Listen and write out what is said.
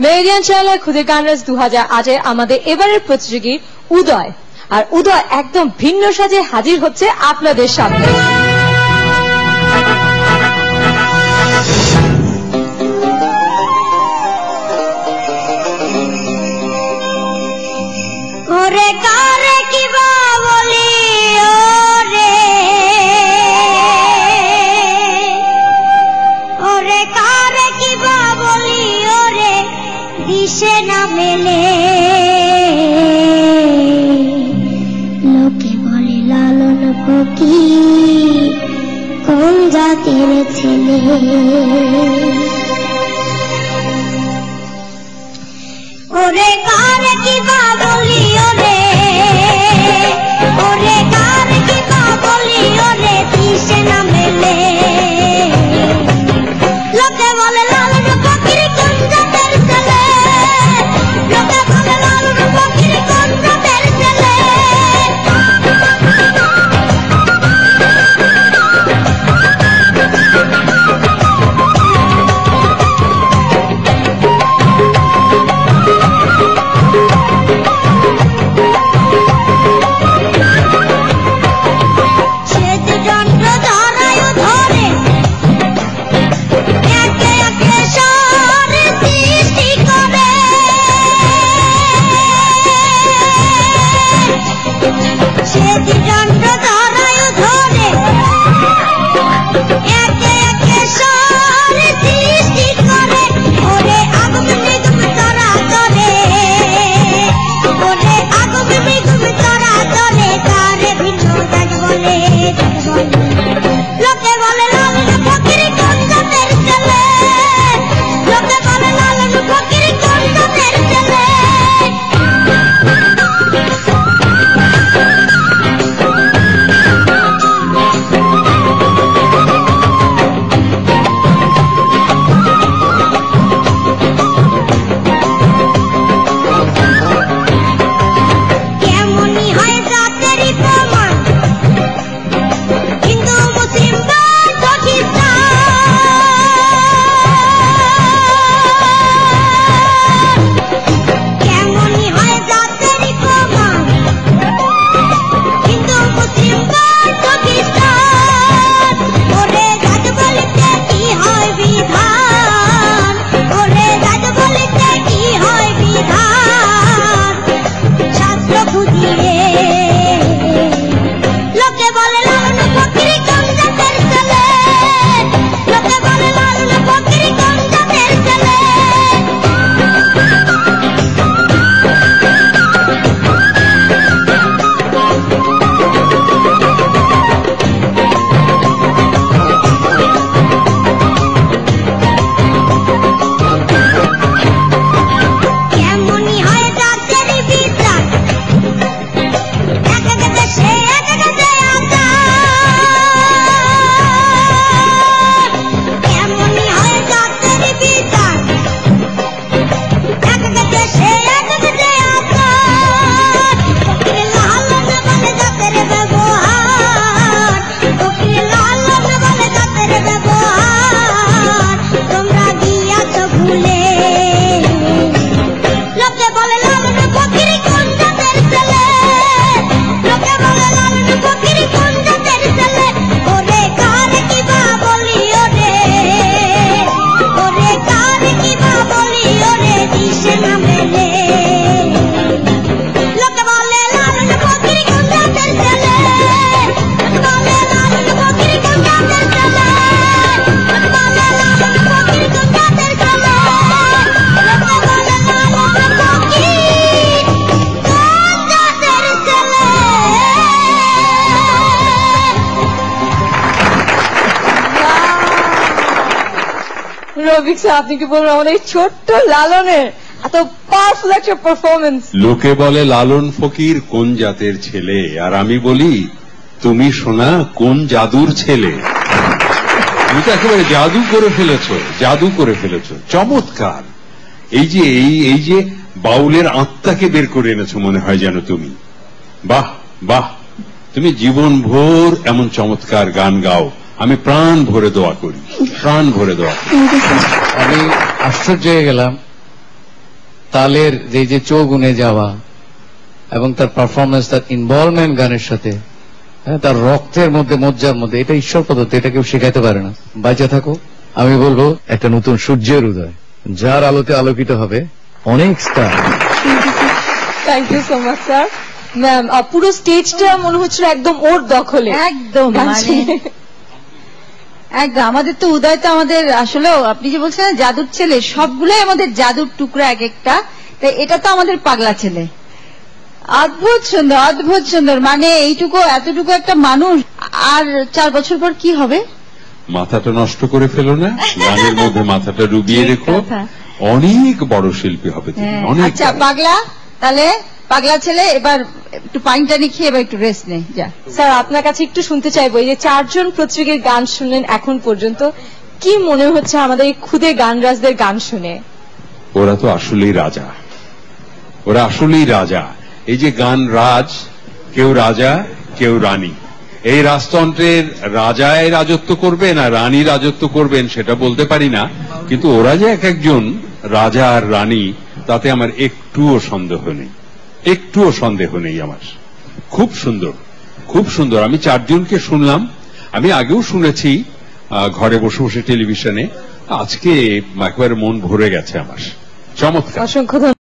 Meridien channel খুদে গানরাজ 2008 আমাদের এবারের প্রতিযোগী উদয়, আর উদয় একদম ভিন্ন সাজে হাজির হচ্ছে আপনাদের সামনে। দিশে না মেলে লোকে বলে লালন ফকির কোন জাতের ছেলে, ওরে কার কি বা বলি ওরে, ওরে কার কি বা বলি ওরে দিশে না মেলে লোকে বলে লালন ফকির কোন জাতের ছেলে, আপনি কি বলবেন আমাদের এই ছোট্ট লালনের এত পাওয়ারফুল একটা পারফরমেন্স? লোকে বলে লালন ফকির কোন জাতের ছেলে, আর আমি বলি তুমি শোনা কোন জাদুর ছেলে। তুমি তো একেবারে জাদু করে ফেলেছো, জাদু করে ফেলেছো, চমৎকার। এই যে বাউলের আত্মাকে বের করে এনেছো মনে হয় যেন তুমি। বাহ বাহ, তুমি জীবন ভোর এমন চমৎকার গান গাও, আমি প্রাণ ভরে দোয়া করি, প্রাণ ভরে দোয়া করি। আমি আশ্চর্য হয়ে গেলাম তালের যে চৌগুনে যাওয়া এবং তার পারফরমেন্স, তার ইনভলভমেন্ট গানের সাথে, হ্যাঁ, তার রক্তের মধ্যে, মজ্জার মধ্যে, এটা ঈশ্বর পদ্ধতি, এটা কেউ শেখাতে পারে না। বাঁচা থাকো। আমি বলবো একটা নতুন সূর্যের উদয়, যার আলোতে আলোকিত হবে অনেক star. Thank you so much sir. Ma'am, পুরো স্টেজটা মনে হচ্ছিল একদম ওর দখলে। একদম গান মানে শুনে। একদম আমাদের তো উদয় তো আমাদের আসলেও আপনি যে বলছেন না, জাদুর ছেলে, সবগুলোই আমাদের জাদুর টুকরা এক একটা। তাই এটা তো আমাদের পাগলা ছেলে। অদ্ভুত সুন্দর, অদ্ভুত সুন্দর, মানে এইটুকু এতটুকু একটা মানুষ। আর 4 বছর পর কি হবে? মাথাটা নষ্ট করে ফেলো না, গানের মধ্যে মাথাটা ডুবিয়ে ঠিক রেখো, কথা। অনেক বড় শিল্পী হবে তুমি, হ্যাঁ, অনেক আচ্ছা বড়। পাগলা, তাহলে পাগলা ছেলে এবার একটু পানি টানি খেয়ে এবার একটু রেস্ট নে যা। স্যার, আপনার কাছে একটু শুনতে চাইবো, এই যে 4 জন প্রতিযোগীর গান শুনলেন এখন পর্যন্ত, কি মনে হচ্ছে আমাদের এই খুদে গানরাজদের গান শুনে? ওরা তো আসলেই রাজা, ওরা আসলেই রাজা। এই যে গান রাজ, কেউ রাজা কেউ রানী। এই রাজতন্ত্রের রাজায় রাজত্ব করবে না রানী রাজত্ব করবেন সেটা বলতে পারি না, কিন্তু ওরা যে এক একজন রাজা আর রানী তাতে আমার একটুও সন্দেহ নেই, একটুও সন্দেহ নেই আমার। খুব সুন্দর, খুব সুন্দর। আমি 4 জনকে শুনলাম, আমি আগেও শুনেছি ঘরে বসে বসে টেলিভিশনে, আজকে একেবারে মন ভরে গেছে আমার। চমৎকার। অসংখ্য ধন্যবাদ।